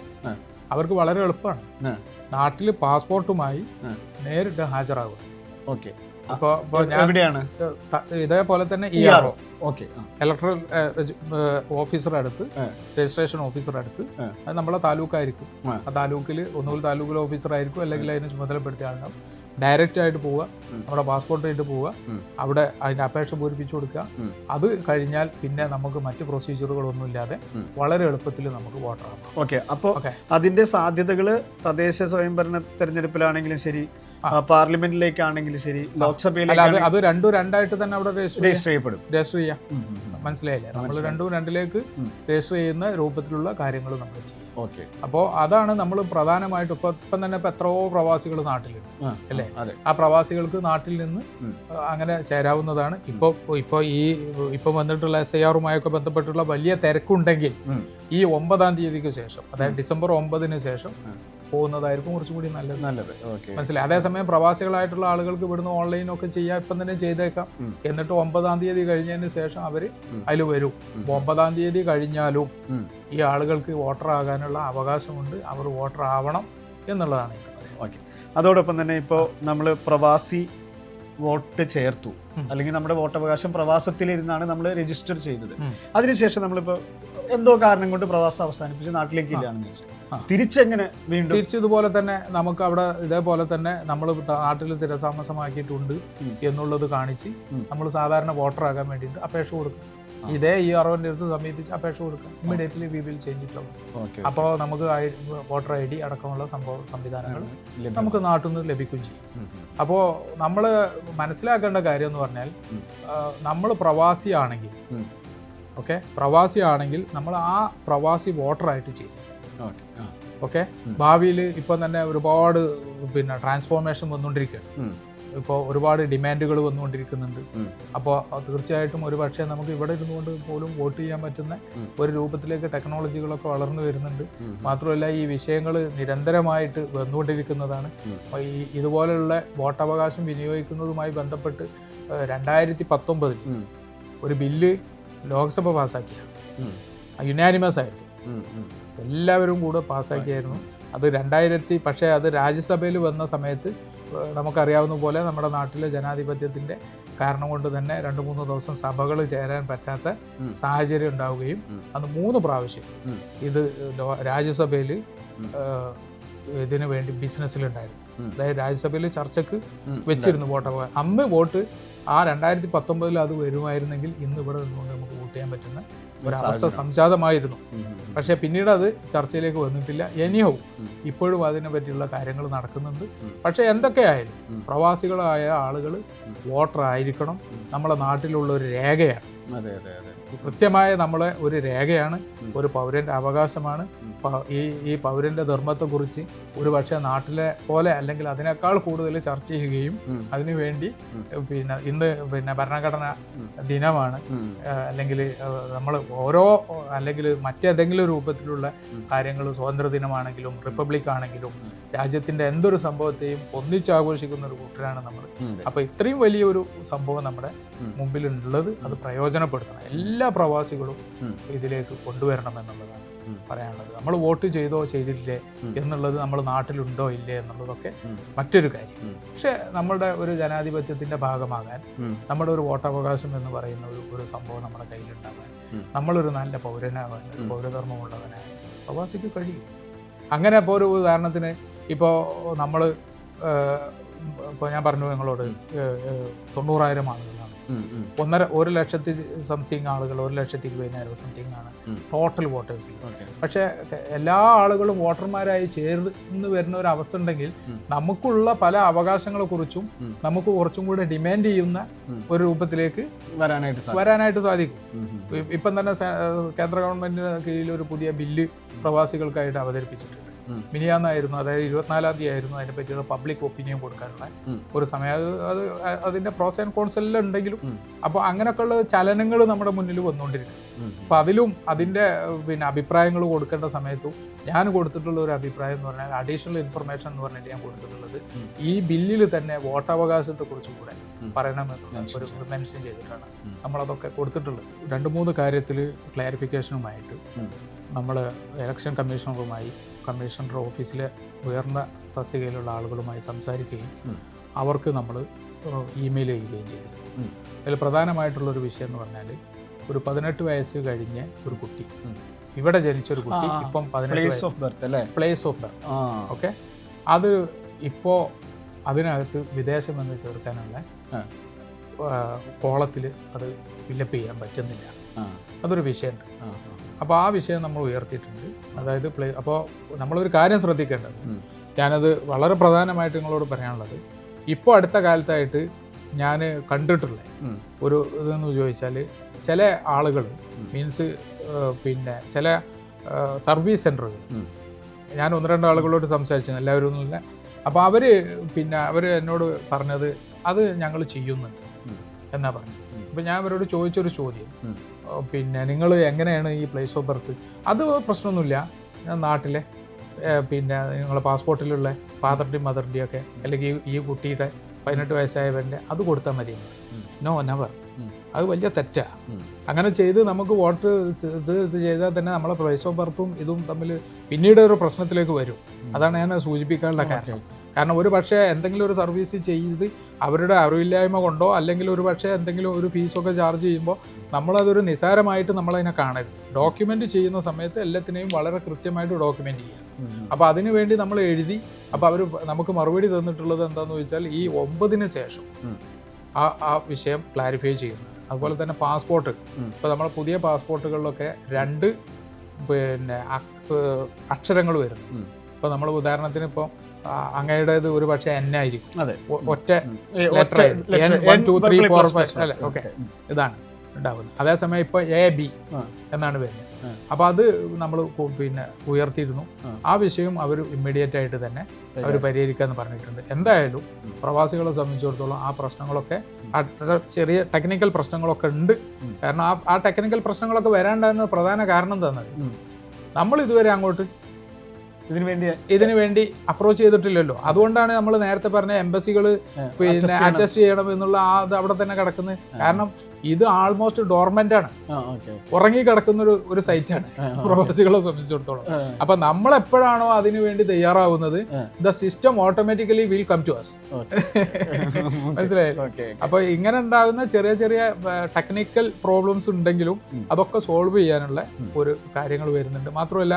അവർക്ക് വളരെ എളുപ്പമാണ്. നാട്ടിൽ പാസ്പോർട്ടുമായി നേരിട്ട് ഹാജരാകുക. ഇതേപോലെ തന്നെ ERO ഇലക്ട്രൽ ഓഫീസർ അടുത്ത്, രജിസ്ട്രേഷൻ ഓഫീസർ അടുത്ത്, അത് നമ്മളെ താലൂക്കായിരിക്കും. ആ താലൂക്കിൽ ഒന്നുകിൽ താലൂക്കിലെ ഓഫീസർ ആയിരിക്കും, അല്ലെങ്കിൽ അതിന് ചുമതലപ്പെടുത്തിയ ആളുണ്ടാവും. ഡയറക്റ്റ് ആയിട്ട് പോവുക, നമ്മുടെ പാസ്പോർട്ട് ആയിട്ട് പോവുക, അവിടെ അതിൻ്റെ അപേക്ഷ പൂരിപ്പിച്ചു കൊടുക്കുക. അത് കഴിഞ്ഞാൽ പിന്നെ നമുക്ക് മറ്റ് പ്രൊസീജിയറുകളൊന്നും ഇല്ലാതെ വളരെ എളുപ്പത്തിൽ നമുക്ക് വോട്ടർ ആവാം. ഓക്കെ, അപ്പോൾ അതിന്റെ സാധ്യതകൾ തദ്ദേശ സ്വയംഭരണ തെരഞ്ഞെടുപ്പിലാണെങ്കിലും ശരി, പാർലമെന്റിലേക്കാണെങ്കിലും ശരി, ലോക്സഭയിലേക്ക്, അത് രണ്ടായിട്ട് തന്നെ അവിടെ രജിസ്റ്റർ ചെയ്യാം. മനസ്സിലായില്ലേ, നമ്മൾ രണ്ടിലേക്ക് രജിസ്റ്റർ ചെയ്യുന്ന രൂപത്തിലുള്ള കാര്യങ്ങൾ നമ്മൾ ചെയ്യും. അപ്പോൾ അതാണ് നമ്മൾ പ്രധാനമായിട്ടും ഇപ്പം തന്നെ എത്രയോ പ്രവാസികൾ നാട്ടിലുണ്ട് അല്ലേ. ആ പ്രവാസികൾക്ക് നാട്ടിൽ നിന്ന് അങ്ങനെ ചേരാവുന്നതാണ്. ഇപ്പൊ വന്നിട്ടുള്ള SIR-ഉമായൊക്കെ ബന്ധപ്പെട്ടുള്ള വലിയ തിരക്കുണ്ടെങ്കിൽ ഈ 9-ാം തീയതിക്ക് ശേഷം, അതായത് ഡിസംബർ 9-ന് ശേഷം പോകുന്നതായിരിക്കും കുറച്ചും കൂടി നല്ലത്. മനസ്സിലായി. അതേസമയം പ്രവാസികളായിട്ടുള്ള ആളുകൾക്ക് ഇവിടുന്ന് ഓൺലൈനൊക്കെ ചെയ്യാം, ഇപ്പം തന്നെ ചെയ്തേക്കാം. എന്നിട്ട് 9-ാം തീയതി കഴിഞ്ഞതിന് ശേഷം അവർ അതിൽ വരും. 9-ാം തീയതി കഴിഞ്ഞാലും ഈ ആളുകൾക്ക് വോട്ടർ ആകാനുള്ള അവകാശമുണ്ട്. അവർ വോട്ടർ ആവണം എന്നുള്ളതാണ്. അതോടൊപ്പം തന്നെ ഇപ്പോൾ നമ്മൾ പ്രവാസി വോട്ട് ചേർത്തു, അല്ലെങ്കിൽ നമ്മുടെ വോട്ടവകാശം പ്രവാസത്തിലിരുന്നാണ് നമ്മൾ രജിസ്റ്റർ ചെയ്തത്. അതിനുശേഷം നമ്മളിപ്പോൾ എന്തോ കാരണം കൊണ്ട് പ്രവാസം അവസാനിപ്പിച്ച് നാട്ടിലേക്ക് ഇല്ലാന്ന് വെച്ചാൽ തിരിച്ചെങ്ങനെ വീണ്ടും ഇതുപോലെ തന്നെ നമുക്ക് അവിടെ ഇതേപോലെ തന്നെ നമ്മൾ നാട്ടിൽ സ്ഥിരതാമസമാക്കിയിട്ടുണ്ട് എന്നുള്ളത് കാണിച്ച് നമ്മൾ സാധാരണ വോട്ടർ ആകാൻ വേണ്ടിയിട്ട് അപേക്ഷ കൊടുക്കും. ഇതേ ERO-ന്റെ അടുത്ത് സമീപിച്ച് അപേക്ഷ കൊടുക്കാം. Immediately we will change it out. അപ്പോൾ നമുക്ക് വോട്ടർ ID അടക്കമുള്ള സംവിധാനങ്ങൾ നമുക്ക് നാട്ടിൽ നിന്ന് ലഭിക്കുകയും ചെയ്യും. അപ്പോൾ നമ്മൾ മനസ്സിലാക്കേണ്ട കാര്യം എന്ന് പറഞ്ഞാൽ, നമ്മൾ പ്രവാസിയാണെങ്കിൽ പ്രവാസിയാണെങ്കിൽ നമ്മൾ ആ പ്രവാസി വോട്ടറായിട്ട് ചെയ്യും. ഭാവിയിൽ ഇപ്പം തന്നെ ഒരുപാട് ട്രാൻസ്ഫോർമേഷൻ വന്നുകൊണ്ടിരിക്കുകയാണ്. ഇപ്പോൾ ഒരുപാട് ഡിമാൻഡുകൾ വന്നുകൊണ്ടിരിക്കുന്നുണ്ട്. അപ്പോൾ തീർച്ചയായിട്ടും ഒരു പക്ഷേ നമുക്ക് ഇവിടെ ഇരുന്നുകൊണ്ട് പോലും വോട്ട് ചെയ്യാൻ പറ്റുന്ന ഒരു രൂപത്തിലേക്ക് ടെക്നോളജികളൊക്കെ വളർന്നു വരുന്നുണ്ട്. മാത്രമല്ല ഈ വിഷയങ്ങൾ നിരന്തരമായിട്ട് വന്നുകൊണ്ടിരിക്കുന്നതാണ്. ഇതുപോലെയുള്ള വോട്ടവകാശം വിനിയോഗിക്കുന്നതുമായി ബന്ധപ്പെട്ട് 2019 ഒരു ബില്ല് ലോക്സഭ പാസ്സാക്കിയ യുനാനിമസ് ആയിട്ട് എല്ലാവരും കൂടെ പാസ്സാക്കിയായിരുന്നു. അത് പക്ഷേ അത് രാജ്യസഭയിൽ വന്ന സമയത്ത് നമുക്കറിയാവുന്ന പോലെ നമ്മുടെ നാട്ടിലെ ജനാധിപത്യത്തിൻ്റെ കാരണം കൊണ്ട് തന്നെ 2-3 ദിവസം സഭകൾ ചേരാൻ പറ്റാത്ത സാഹചര്യം ഉണ്ടാവുകയും അന്ന് 3 പ്രാവശ്യം ഇത് രാജ്യസഭയിൽ ഇതിനു വേണ്ടി ബിസിനസ്സിലുണ്ടായിരുന്നു. അതായത് രാജ്യസഭയിൽ ചർച്ചയ്ക്ക് വെച്ചിരുന്നു വോട്ടവകാശം. അന്ന് വോട്ട് ആ 2019 അത് വരുമായിരുന്നെങ്കിൽ ഇന്ന് ഇവിടെ നിന്നുകൊണ്ട് നമുക്ക് വോട്ട് ചെയ്യാൻ പറ്റുന്ന ഒരവസ്ഥ സംജാതമായിരുന്നു. പക്ഷേ പിന്നീട് അത് ചർച്ചയിലേക്ക് വന്നിട്ടില്ല. എനിഹോ ഇപ്പോഴും അതിനെ പറ്റിയുള്ള കാര്യങ്ങൾ നടക്കുന്നുണ്ട്. പക്ഷേ എന്തൊക്കെയായാലും പ്രവാസികളായ ആളുകൾ വോട്ടർ ആയിരിക്കണം. നമ്മളെ നാട്ടിലുള്ള ഒരു രേഖയാണ്. കൃത്യമായ നമ്മളെ ഒരു രേഖയാണ്, ഒരു പൗരൻ്റെ അവകാശമാണ്. ഈ പൗരൻ്റെ ധർമ്മത്തെക്കുറിച്ച് ഒരു പക്ഷേ നാട്ടിലെ പോലെ അല്ലെങ്കിൽ അതിനേക്കാൾ കൂടുതൽ ചർച്ച ചെയ്യുകയും അതിനുവേണ്ടി ഇന്ന് ഭരണഘടന ദിനമാണ്, അല്ലെങ്കിൽ നമ്മൾ ഓരോ അല്ലെങ്കിൽ മറ്റേതെങ്കിലും രൂപത്തിലുള്ള കാര്യങ്ങൾ, സ്വാതന്ത്ര്യ ദിനമാണെങ്കിലും റിപ്പബ്ലിക് ആണെങ്കിലും രാജ്യത്തിൻ്റെ എന്തൊരു സംഭവത്തെയും ഒന്നിച്ചാഘോഷിക്കുന്ന ഒരു കൂട്ടരാണ് നമ്മൾ. അപ്പോൾ ഇത്രയും വലിയൊരു സംഭവം നമ്മുടെ മുമ്പിലുള്ളത് അത് പ്രയോജനപ്പെടുത്തണം. എല്ലാ പ്രവാസികളും ഇതിലേക്ക് കൊണ്ടുവരണം എന്നുള്ളതാണ് പറയാനുള്ളത്. നമ്മൾ വോട്ട് ചെയ്തോ ചെയ്തില്ലേ എന്നുള്ളത്, നമ്മൾ നാട്ടിലുണ്ടോ ഇല്ലേ എന്നുള്ളതൊക്കെ മറ്റൊരു കാര്യം. പക്ഷെ നമ്മളുടെ ഒരു ജനാധിപത്യത്തിന്റെ ഭാഗമാകാൻ, നമ്മുടെ ഒരു വോട്ടവകാശം എന്ന് പറയുന്ന ഒരു സംഭവം നമ്മുടെ കയ്യിലുണ്ടാകാൻ, നമ്മളൊരു നല്ല പൗരനാകാൻ, ഒരു പൗരധർമ്മമുള്ളവനാകാൻ പ്രവാസിക്ക് കഴിയും. അങ്ങനെ ഇപ്പോൾ ഒരു ഉദാഹരണത്തിന് ഇപ്പോൾ നമ്മൾ ഇപ്പോൾ ഞാൻ പറഞ്ഞു നിങ്ങളോട് 90,000 ആളുകളാണ്, 1,00,000 സംതിങ് ആളുകൾ, 1,20,000 സംതിങ് ആണ് ടോട്ടൽ വോട്ടേഴ്സ്. പക്ഷേ എല്ലാ ആളുകളും വോട്ടർമാരായി ചേർന്ന് വരുന്ന ഒരു അവസ്ഥ ഉണ്ടെങ്കിൽ നമുക്കുള്ള പല അവകാശങ്ങളെ കുറിച്ചും നമുക്ക് കുറച്ചും കൂടെ ഡിമാൻഡ് ചെയ്യുന്ന ഒരു രൂപത്തിലേക്ക് വരാനായിട്ട് സാധിക്കും. ഇപ്പം തന്നെ കേന്ദ്ര ഗവൺമെന്റിന് കീഴിൽ ഒരു പുതിയ ബില്ല് പ്രവാസികൾക്കായിട്ട് അവതരിപ്പിച്ചിട്ടുണ്ട്. മിനിയാന്നായിരുന്നു, അതായത് 24-ാം തീയതി ആയിരുന്നു അതിനെ പറ്റിയുള്ള പബ്ലിക് ഒപ്പീനിയൻ കൊടുക്കാനുള്ള ഒരു സമയം. അത് അതിന്റെ പ്രോസ് ആൻഡ് കോൺസ് എല്ലാം ഉണ്ടെങ്കിലും അപ്പോൾ അങ്ങനെയൊക്കെയുള്ള ചലനങ്ങൾ നമ്മുടെ മുന്നിൽ വന്നുകൊണ്ടിരിക്കും. അപ്പൊ അതിലും അതിന്റെ അഭിപ്രായങ്ങൾ കൊടുക്കേണ്ട സമയത്തും ഞാൻ കൊടുത്തിട്ടുള്ള ഒരു അഭിപ്രായം എന്ന് പറഞ്ഞാൽ, അഡീഷണൽ ഇൻഫർമേഷൻ എന്ന് പറഞ്ഞിട്ട് ഞാൻ കൊടുത്തിട്ടുള്ളത് ഈ ബില്ലിൽ തന്നെ വോട്ടവകാശത്തെ കുറിച്ചും കൂടെ പറയണമെന്നുള്ള ഒരു മെൻഷൻ ചെയ്തിട്ടാണ് നമ്മളതൊക്കെ കൊടുത്തിട്ടുള്ളത്. 2-3 കാര്യത്തിൽ ക്ലാരിഫിക്കേഷനുമായിട്ട് നമ്മൾ ഇലക്ഷൻ കമ്മീഷണറുമായി, കമ്മീഷണർ ഓഫീസിലെ ഉയർന്ന തസ്തികയിലുള്ള ആളുകളുമായി സംസാരിക്കുകയും അവർക്ക് നമ്മൾ ഇമെയിൽ ചെയ്യുകയും ചെയ്തിരുന്നു. അതിൽ പ്രധാനമായിട്ടുള്ളൊരു വിഷയം എന്ന് പറഞ്ഞാൽ, ഒരു 18 വയസ്സ് കഴിഞ്ഞ ഒരു കുട്ടി, ഇവിടെ ജനിച്ചൊരു കുട്ടി, ഇപ്പം 18 പ്ലേസ് ഓഫ് ബർത്ത്, ഓക്കെ, അത് ഇപ്പോൾ അതിനകത്ത് വിദേശമെന്ന് ചേർക്കാനുള്ള കോളത്തിൽ അത് ഫില്ലപ്പ് ചെയ്യാൻ പറ്റുന്നില്ല. അതൊരു വിഷയമുണ്ട്. അപ്പോൾ ആ വിഷയം നമ്മൾ ഉയർത്തിയിട്ടുണ്ട്. അതായത് അപ്പോൾ നമ്മളൊരു കാര്യം ശ്രദ്ധിക്കേണ്ടത്, ഞാനത് വളരെ പ്രധാനമായിട്ട് നിങ്ങളോട് പറയാനുള്ളത്, ഇപ്പോൾ അടുത്ത കാലത്തായിട്ട് ഞാൻ കണ്ടിട്ടുള്ള ഒരു ഇതെന്ന് ചോദിച്ചാൽ, ചില ആളുകൾ മീൻസ് ചില സർവീസ് സെൻ്ററുകൾ, ഞാൻ 1-2 ആളുകളോട് സംസാരിച്ചു, എല്ലാവരും ഒന്നുമില്ല. അപ്പോൾ അവർ എന്നോട് പറഞ്ഞത് അത് ഞങ്ങൾ ചെയ്യുന്നുണ്ട് എന്നാ പറഞ്ഞു. അപ്പം ഞാൻ അവരോട് ചോദിച്ചൊരു ചോദ്യം, നിങ്ങൾ എങ്ങനെയാണ് ഈ പ്ലേസ് ഓഫ് ബർത്ത്? അത് പ്രശ്നമൊന്നുമില്ല, നാട്ടിലെ നിങ്ങളെ പാസ്പോർട്ടിലുള്ള ഫാദറിൻ്റെയും മദറിൻ്റെയും ഒക്കെ, അല്ലെങ്കിൽ ഈ കുട്ടിയുടെ 18 വയസ്സായവൻ്റെ അത് കൊടുത്താൽ മതി. No, never. അത് വലിയ തെറ്റാണ്. അങ്ങനെ ചെയ്ത് നമുക്ക് വോട്ട് ഇത് ചെയ്താൽ തന്നെ നമ്മളെ പ്ലേസ് ഓഫ് ബർത്തും ഇതും തമ്മിൽ പിന്നീട് ഒരു പ്രശ്നത്തിലേക്ക് വരും. അതാണ് ഞാൻ സൂചിപ്പിക്കാനുള്ള കാരണം ഒരു പക്ഷേ എന്തെങ്കിലും ഒരു സർവീസ് ചെയ്ത് അവരുടെ അറിവില്ലായ്മ കൊണ്ടോ, അല്ലെങ്കിൽ ഒരു പക്ഷേ എന്തെങ്കിലും ഒരു ഫീസൊക്കെ ചാർജ് ചെയ്യുമ്പോൾ നമ്മളതൊരു നിസാരമായിട്ട് നമ്മളതിനെ കാണരുത്. ഡോക്യുമെൻ്റ് ചെയ്യുന്ന സമയത്ത് എല്ലാത്തിനെയും വളരെ കൃത്യമായിട്ട് ഡോക്യുമെൻ്റ് ചെയ്യുക. അപ്പോൾ അതിനു വേണ്ടി നമ്മൾ എഴുതി, അപ്പോൾ അവർ നമുക്ക് മറുപടി തന്നിട്ടുള്ളത് എന്താണെന്ന് ചോദിച്ചാൽ, ഈ 9-ന് ശേഷം ആ വിഷയം ക്ലാരിഫൈ ചെയ്യുന്നു. അതുപോലെ തന്നെ പാസ്പോർട്ട്, ഇപ്പോൾ നമ്മൾ പുതിയ പാസ്പോർട്ടുകളിലൊക്കെ 2 അക്ഷരങ്ങൾ വരുന്നു. ഇപ്പോൾ നമ്മൾ ഉദാഹരണത്തിന് ഇപ്പോൾ അങ്ങയുടേത് ഒരു പക്ഷേ N ആയിരിക്കും, ഒറ്റ ലെറ്റർ N 1 2 3 4 5 അല്ലേ, ഓക്കെ, ഇതാണ് ഉണ്ടാവുന്നത്. അതേസമയം ഇപ്പോൾ AB എന്നാണ് വരുന്നത്. അപ്പോൾ അത് നമ്മൾ ഉയർത്തിയിരുന്നു. ആ വിഷയം അവർ ഇമ്മീഡിയറ്റ് ആയിട്ട് തന്നെ അവർ പരിഹരിക്കാമെന്ന് പറഞ്ഞിട്ടുണ്ട്. എന്തായാലും പ്രവാസികളെ സംബന്ധിച്ചിടത്തോളം ആ പ്രശ്നങ്ങളൊക്കെ, ചെറിയ ടെക്നിക്കൽ പ്രശ്നങ്ങളൊക്കെ ഉണ്ട്. കാരണം ആ ടെക്നിക്കൽ പ്രശ്നങ്ങളൊക്കെ വരാണ്ടാകുന്ന പ്രധാന കാരണം എന്താണെന്ന്, നമ്മൾ ഇതുവരെ അങ്ങോട്ട് ഇതിനു വേണ്ടി അപ്രോച്ച് ചെയ്തിട്ടില്ലല്ലോ. അതുകൊണ്ടാണ് നമ്മൾ നേരത്തെ പറഞ്ഞ എംബസികൾ അഡ്ജസ്റ്റ് ചെയ്യണം എന്നുള്ള അത് അവിടെ തന്നെ കിടക്കുന്നത്. കാരണം ഇത് ആൾമോസ്റ്റ് ഡോർമെന്റ് ആണ്, ഉറങ്ങി കിടക്കുന്ന ഒരു സൈറ്റാണ് പ്രവാസികളെ സംബന്ധിച്ചിടത്തോളം. അപ്പൊ നമ്മൾ എപ്പോഴാണോ അതിനു വേണ്ടി തയ്യാറാവുന്നത്, the system automatically will come to us. മനസ്സിലായല്ലോ? അപ്പൊ ഇങ്ങനെ ഉണ്ടാകുന്ന ചെറിയ ചെറിയ ടെക്നിക്കൽ പ്രോബ്ലംസ് ഉണ്ടെങ്കിലും അതൊക്കെ സോൾവ് ചെയ്യാനുള്ള ഒരു കാര്യങ്ങൾ വരുന്നുണ്ട്. മാത്രമല്ല,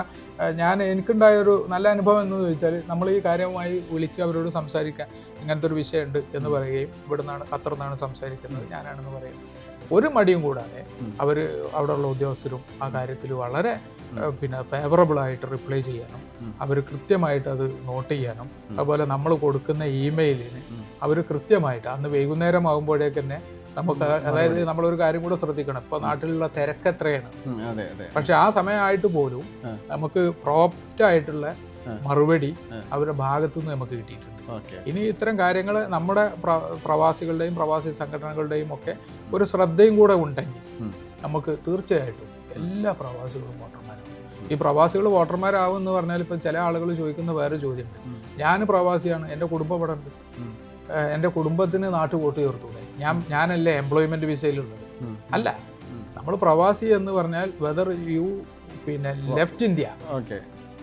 എനിക്കുണ്ടായ ഒരു നല്ല അനുഭവം എന്ന് ചോദിച്ചാൽ, നമ്മൾ ഈ കാര്യവുമായി വിളിച്ച് അവരോട് സംസാരിക്കാൻ ഇങ്ങനത്തെ ഒരു വിഷയമുണ്ട് എന്ന് പറയുകയും, ഖത്തറിൽ നിന്നാണ് സംസാരിക്കുന്നത്, ഞാനാണെന്ന് പറയും, ഒരു മടിയും കൂടാതെ അവർ അവിടെയുള്ള ഉദ്യോഗസ്ഥരും ആ കാര്യത്തിൽ വളരെ ഫേവറബിൾ ആയിട്ട് റിപ്ലൈ ചെയ്യാനും, അവർ കൃത്യമായിട്ട് അത് നോട്ട് ചെയ്യാനും, അതുപോലെ നമ്മൾ കൊടുക്കുന്ന ഇമെയിലിന് അവർ കൃത്യമായിട്ട് അന്ന് വൈകുന്നേരം ആകുമ്പോഴേക്ക് തന്നെ നമുക്ക് അതായത് നമ്മളൊരു കാര്യം കൂടെ ശ്രദ്ധിക്കണം, ഇപ്പൊ നാട്ടിലുള്ള തിരക്ക് എത്രയാണ്, പക്ഷെ ആ സമയമായിട്ട് പോലും നമുക്ക് പ്രോപ്റ്റായിട്ടുള്ള മറുപടി അവരുടെ ഭാഗത്തു നിന്ന് നമുക്ക് കിട്ടിയിട്ടുണ്ട്. ഇനി ഇത്തരം കാര്യങ്ങൾ നമ്മുടെ പ്രവാസികളുടെയും പ്രവാസി സംഘടനകളുടെയും ഒക്കെ ഒരു ശ്രദ്ധയും കൂടെ ഉണ്ടെങ്കിൽ നമുക്ക് തീർച്ചയായിട്ടും എല്ലാ പ്രവാസികളും വോട്ടർമാരാകും. ഈ പ്രവാസികൾ വോട്ടർമാരാകും എന്ന് പറഞ്ഞാൽ ഇപ്പം ചില ആളുകൾ ചോദിക്കുന്ന വേറെ ചോദ്യമുണ്ട്, ഞാൻ പ്രവാസിയാണ്, എൻ്റെ കുടുംബം ഇവിടെ ഉണ്ട്, എൻ്റെ കുടുംബത്തിന് നാട്ടു വോട്ട് ചേർത്തൂടെ, ഞാനല്ലേ എംപ്ലോയ്മെന്റ് വിസയിലുള്ളത്? അല്ല, നമ്മൾ പ്രവാസി എന്ന് പറഞ്ഞാൽ വെദർ യു പിന്നെ ലെഫ്റ്റ് ഇന്ത്യ,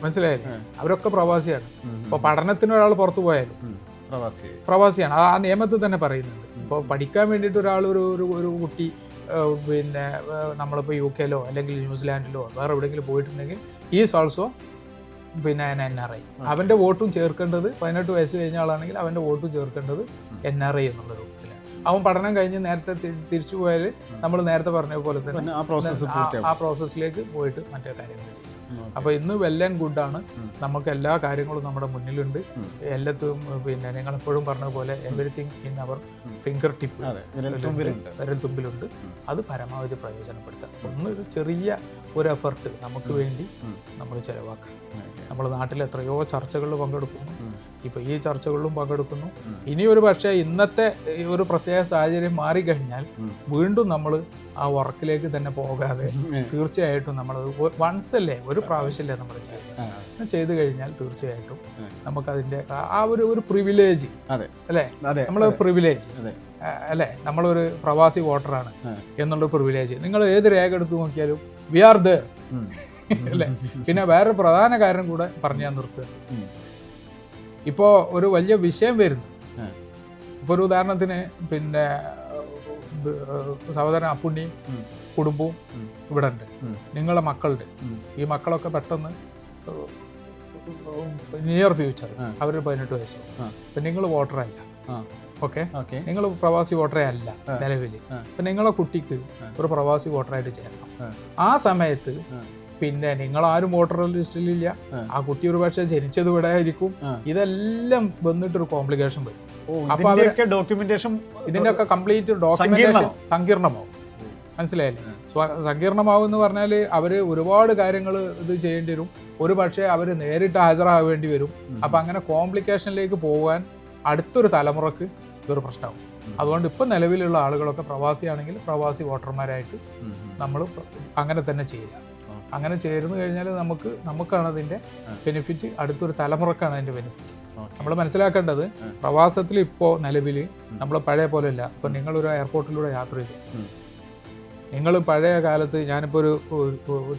മനസ്സിലായില്ലേ, അവരൊക്കെ പ്രവാസിയാണ്. ഇപ്പൊ പഠനത്തിന് ഒരാൾ പുറത്തു പോയാലും പ്രവാസിയാണ്, ആ നിയമത്തിൽ തന്നെ പറയുന്നുണ്ട്. ഇപ്പോൾ പഠിക്കാൻ വേണ്ടിയിട്ട് ഒരാൾ ഒരു കുട്ടി പിന്നെ നമ്മളിപ്പോൾ UK-ലോ അല്ലെങ്കിൽ ന്യൂസിലാൻഡിലോ വേറെ എവിടെയെങ്കിലും പോയിട്ടുണ്ടെങ്കിൽ ഈസ് ഓൾസോ പിന്നെ NRI. അവൻ്റെ വോട്ടും ചേർക്കേണ്ടത് 18 വയസ്സ് കഴിഞ്ഞ ആളാണെങ്കിൽ അവൻ്റെ വോട്ടും ചേർക്കേണ്ടത് NRI എന്നുള്ള രൂപത്തിലാണ്. അവൻ പഠനം കഴിഞ്ഞ് നേരത്തെ തിരിച്ചു പോയാൽ നമ്മൾ നേരത്തെ പറഞ്ഞ പോലെ തന്നെ ആ പ്രോസസ്സിലേക്ക് പോയിട്ട് മറ്റേ കാര്യങ്ങൾ ചെയ്യും. അപ്പോൾ ഇന്ന് വെൽ ആൻഡ് ഗുഡാണ്, നമുക്ക് എല്ലാ കാര്യങ്ങളും നമ്മുടെ മുന്നിലുണ്ട്, എല്ലാത്തും പിന്നെ നിങ്ങളെപ്പോഴും പറഞ്ഞ പോലെ everything in our fingertip, വിരൽ തുമ്പിലുണ്ട്. അത് പരമാവധി പ്രയോജനപ്പെടുത്താം. ഒന്നൊരു ചെറിയ ഒരു എഫർട്ട് നമുക്ക് വേണ്ടി നമ്മൾ ചിലവാക്കാം. നമ്മൾ നാട്ടിൽ എത്രയോ ചർച്ചകളിൽ പങ്കെടുക്കുന്നു, ഇപ്പോൾ ഈ ചർച്ചകളിലും പങ്കെടുക്കുന്നു. ഇനി ഒരു പക്ഷേ ഇന്നത്തെ ഒരു പ്രത്യേക സാഹചര്യം മാറിക്കഴിഞ്ഞാൽ വീണ്ടും നമ്മൾ ആ വർക്കിലേക്ക് തന്നെ പോകാതെ തീർച്ചയായിട്ടും നമ്മൾ വൺസ് അല്ലേ, ഒരു പ്രാവശ്യമല്ലേ നമ്മൾ ചെയ്തു കഴിഞ്ഞാൽ തീർച്ചയായിട്ടും നമുക്കതിൻ്റെ ആ ഒരു പ്രിവിലേജ് അല്ലേ, നമ്മളെ പ്രിവിലേജ് അല്ലേ, നമ്മളൊരു പ്രവാസി വോട്ടറാണ് എന്നുള്ള പ്രിവിലേജ്. നിങ്ങൾ ഏത് രേഖ എടുത്ത് നോക്കിയാലും വി ആർ ദർ അല്ലേ. പിന്നെ വേറൊരു പ്രധാന കാര്യം കൂടെ പറഞ്ഞു ഞാൻ നിർത്തുക. ഇപ്പോൾ ഒരു വലിയ വിഷയം വരുന്നത്, ഇപ്പോൾ ഒരു ഉദാഹരണത്തിന് പിന്നെ സഹോദരൻ അപ്പുണ്ണിയും കുടുംബവും ഇവിടെ ഉണ്ട്, നിങ്ങളുടെ മക്കളുണ്ട്. ഈ മക്കളൊക്കെ പെട്ടെന്ന് നിയർ ഫ്യൂച്ചർ അവർ 18 വയസ്സ്, അപ്പം നിങ്ങൾ വോട്ടറല്ല, ഓക്കെ, നിങ്ങൾ പ്രവാസി വോട്ടറേ അല്ല നിലവിൽ. അപ്പം നിങ്ങളെ കുട്ടിക്ക് ഒരു പ്രവാസി വോട്ടറായിട്ട് ചേരണം. ആ സമയത്ത് പിന്നെ നിങ്ങളാരും വോട്ടർ ലിസ്റ്റിലില്ല, ആ കുട്ടി ഒരു പക്ഷേ ജനിച്ചത് ഇവിടെ ആയിരിക്കും, ഇതെല്ലാം വന്നിട്ടൊരു കോംപ്ലിക്കേഷൻ വരും. അപ്പൊ ഇതിന്റെ ഒക്കെ കംപ്ലീറ്റ് ഡോക്യുമെന്റേഷൻ സങ്കീർണമാവും. മനസ്സിലായില്ലേ? സങ്കീർണമാവും എന്ന് പറഞ്ഞാൽ അവര് ഒരുപാട് കാര്യങ്ങൾ ഇത് ചെയ്യേണ്ടി വരും. ഒരു പക്ഷേ അവര് നേരിട്ട് ഹാജരാകേണ്ടി വരും. അപ്പൊ അങ്ങനെ കോംപ്ലിക്കേഷനിലേക്ക് പോകാൻ അടുത്തൊരു തലമുറക്ക് ഇതൊരു പ്രശ്നമാവും. അതുകൊണ്ട് ഇപ്പം നിലവിലുള്ള ആളുകളൊക്കെ പ്രവാസിയാണെങ്കിൽ പ്രവാസി വോട്ടർമാരായിട്ട് നമ്മൾ അങ്ങനെ തന്നെ ചെയ്യുക. അങ്ങനെ ചേർന്ന് കഴിഞ്ഞാൽ നമുക്കാണ് അതിൻ്റെ ബെനിഫിറ്റ്, അടുത്തൊരു തലമുറക്കാണ് അതിൻ്റെ ബെനിഫിറ്റ്. നമ്മൾ മനസ്സിലാക്കേണ്ടത് പ്രവാസത്തിൽ ഇപ്പോൾ നിലവിൽ നമ്മൾ പഴയ പോലെ അല്ല. ഇപ്പം നിങ്ങളൊരു എയർപോർട്ടിലൂടെ യാത്ര ചെയ്തു, നിങ്ങൾ പഴയ കാലത്ത്, ഞാനിപ്പോൾ ഒരു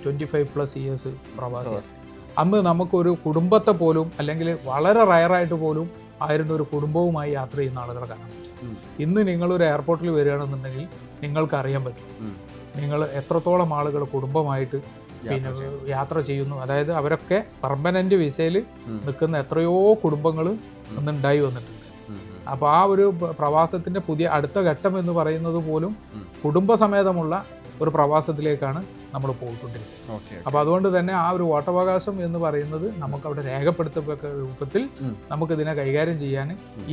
25+ ഇയേഴ്സ് പ്രവാസിയാണ്, അന്ന് നമുക്കൊരു കുടുംബത്തെ പോലും അല്ലെങ്കിൽ വളരെ റയറായിട്ട് പോലും ആയിരുന്ന ഒരു കുടുംബവുമായി യാത്ര ചെയ്യുന്ന ആളുകളെ കാണാൻ പറ്റും. ഇന്ന് നിങ്ങളൊരു എയർപോർട്ടിൽ വരികയാണെന്നുണ്ടെങ്കിൽ നിങ്ങൾക്ക് അറിയാൻ പറ്റും നിങ്ങൾ എത്രത്തോളം ആളുകൾ കുടുംബമായിട്ട് പിന്നെ യാത്ര ചെയ്യുന്നു. അതായത് അവരൊക്കെ പെർമനന്റ് വിസയിൽ നിൽക്കുന്ന എത്രയോ കുടുംബങ്ങൾ ഇന്നുണ്ടായി വന്നിട്ടുണ്ട്. അപ്പോൾ ആ ഒരു പ്രവാസത്തിന്റെ പുതിയ അടുത്ത ഘട്ടം എന്ന് പറയുന്നത് പോലും കുടുംബസമേതമുള്ള ഒരു പ്രവാസത്തിലേക്കാണ് നമ്മൾ പോയിക്കൊണ്ടിരിക്കുന്നത്. അപ്പോൾ അതുകൊണ്ട് തന്നെ ആ ഒരു വോട്ടവകാശം എന്ന് പറയുന്നത് നമുക്കവിടെ രേഖപ്പെടുത്തപ്പെട്ട രൂപത്തിൽ നമുക്കിതിനെ കൈകാര്യം ചെയ്യാൻ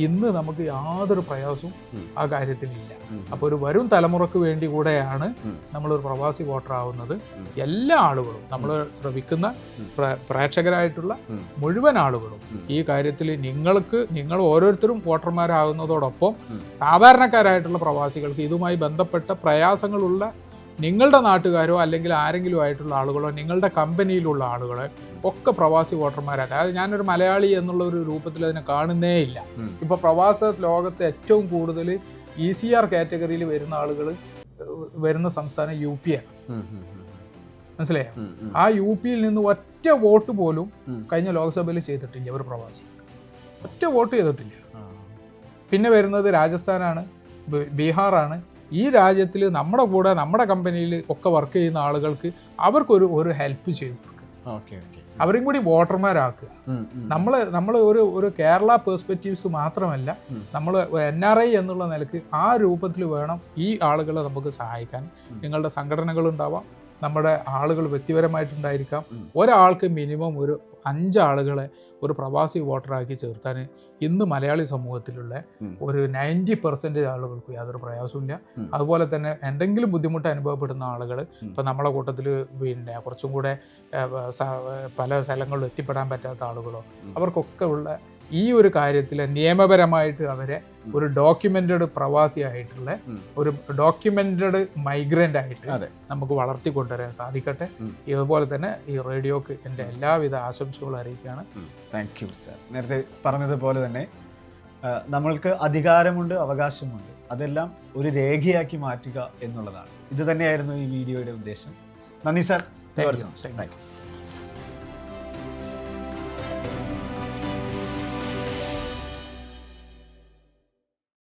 ഇന്ന് നമുക്ക് യാതൊരു പ്രയാസവും ആ കാര്യത്തിലില്ല. അപ്പോൾ ഒരു വരും തലമുറക്ക് വേണ്ടി കൂടെയാണ് നമ്മളൊരു പ്രവാസി വോട്ടർ ആവുന്നത്. എല്ലാ ആളുകളും, നമ്മൾ ശ്രമിക്കുന്ന പ്രേക്ഷകരായിട്ടുള്ള മുഴുവൻ ആളുകളും ഈ കാര്യത്തിൽ നിങ്ങൾ ഓരോരുത്തരും വോട്ടർമാരാകുന്നതോടൊപ്പം സാധാരണക്കാരായിട്ടുള്ള പ്രവാസികൾക്ക് ഇതുമായി ബന്ധപ്പെട്ട പ്രയാസങ്ങളുള്ള നിങ്ങളുടെ നാട്ടുകാരോ അല്ലെങ്കിൽ ആരെങ്കിലും ആയിട്ടുള്ള ആളുകളോ നിങ്ങളുടെ കമ്പനിയിലുള്ള ആളുകളെ ഒക്കെ പ്രവാസി വോട്ടർമാരാക്കുക. അതായത് ഞാനൊരു മലയാളി എന്നുള്ള ഒരു രൂപത്തിൽ അതിനെ കാണുന്നേ ഇല്ല. ഇപ്പോൾ പ്രവാസ ലോകത്തെ ഏറ്റവും കൂടുതൽ ECR കാറ്റഗറിയിൽ വരുന്ന ആളുകൾ വരുന്ന സംസ്ഥാനം UP ആണ്. മനസ്സിലായോ? ആ UP-യിൽ നിന്ന് ഒറ്റ വോട്ട് പോലും കഴിഞ്ഞ ലോക്സഭയിൽ ചെയ്തിട്ടില്ല ഒരു പ്രവാസി, ഒറ്റ വോട്ട് ചെയ്തിട്ടില്ല. പിന്നെ വരുന്നത് രാജസ്ഥാനാണ്, ബീഹാറാണ്. ഈ രാജ്യത്തിൽ നമ്മുടെ കൂടെ നമ്മുടെ കമ്പനിയിൽ ഒക്കെ വർക്ക് ചെയ്യുന്ന ആളുകൾക്ക് അവർക്കൊരു ഹെൽപ്പ് ചെയ്തു കൊടുക്കുക, അവരും കൂടി വോട്ടർമാരാക്കുക. നമ്മൾ ഒരു കേരള പെർസ്പെക്റ്റീവ്സ് മാത്രമല്ല, നമ്മൾ NRI എന്നുള്ള നിലക്ക് ആ രൂപത്തിൽ വേണം ഈ ആളുകളെ നമുക്ക് സഹായിക്കാൻ. നിങ്ങളുടെ സംഘടനകളുണ്ടാവാം, നമ്മുടെ ആളുകൾ വ്യക്തിപരമായിട്ടുണ്ടായിരിക്കാം. ഒരാൾക്ക് മിനിമം ഒരു 5 ആളുകളെ ഒരു പ്രവാസി വോട്ടറാക്കി ചേർത്താൻ ഇന്ന് മലയാളി സമൂഹത്തിലുള്ള ഒരു 90% ആളുകൾക്ക് യാതൊരു പ്രയാസമില്ല. അതുപോലെ തന്നെ എന്തെങ്കിലും ബുദ്ധിമുട്ട് അനുഭവപ്പെടുന്ന ആളുകൾ, ഇപ്പം നമ്മളെ കൂട്ടത്തിൽ പിന്നെ കുറച്ചും കൂടെ പല സ്ഥലങ്ങളിലും എത്തിപ്പെടാൻ പറ്റാത്ത ആളുകളോ അവർക്കൊക്കെ ഉള്ള ഈ ഒരു കാര്യത്തിൽ നിയമപരമായിട്ട് അവരെ ഒരു ഡോക്യുമെന്റഡ് പ്രവാസിയായിട്ടുള്ള ഒരു ഡോക്യുമെന്റഡ് മൈഗ്രൻ്റ് ആയിട്ട് നമുക്ക് വളർത്തിക്കൊണ്ടുവരാൻ സാധിക്കട്ടെ. ഇതുപോലെ തന്നെ ഈ റേഡിയോക്ക് എൻ്റെ എല്ലാവിധ ആശംസകളും അറിയിക്കുകയാണ്. Thank you sir. നേരത്തെ പറഞ്ഞതുപോലെ തന്നെ നമ്മൾക്ക് അധികാരമുണ്ട്, അവകാശമുണ്ട്, അതെല്ലാം ഒരു രേഖയാക്കി മാറ്റുക എന്നുള്ളതാണ്. ഇത് തന്നെയായിരുന്നു ഈ വീഡിയോയുടെ ഉദ്ദേശം. നന്ദി സർ. Thank you.